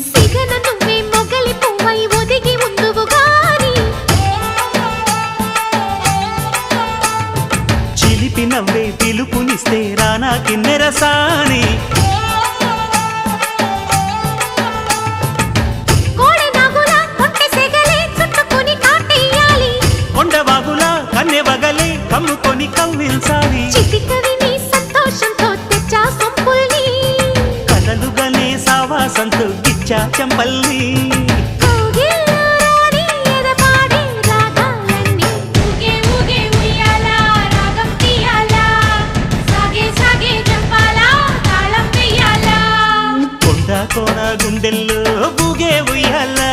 సిగన నువ్వే మొగలి పువ్వై ఒదిగి ఉందువు గాని చిలిపి నవ్వే పిలుపునిస్తే రానా కిన్నెరసాని కన్నెవగలే కమ్ముకొని కవ్విల్సాలి చిటికవి నీ సంతోషంతో తెచ్చా సొంపుల్ని కలలుగనే సావాసంతో గిచ్చా చెంపల్ని కొండ కోన గుండెల్లో బూగే ఉయ్యాలా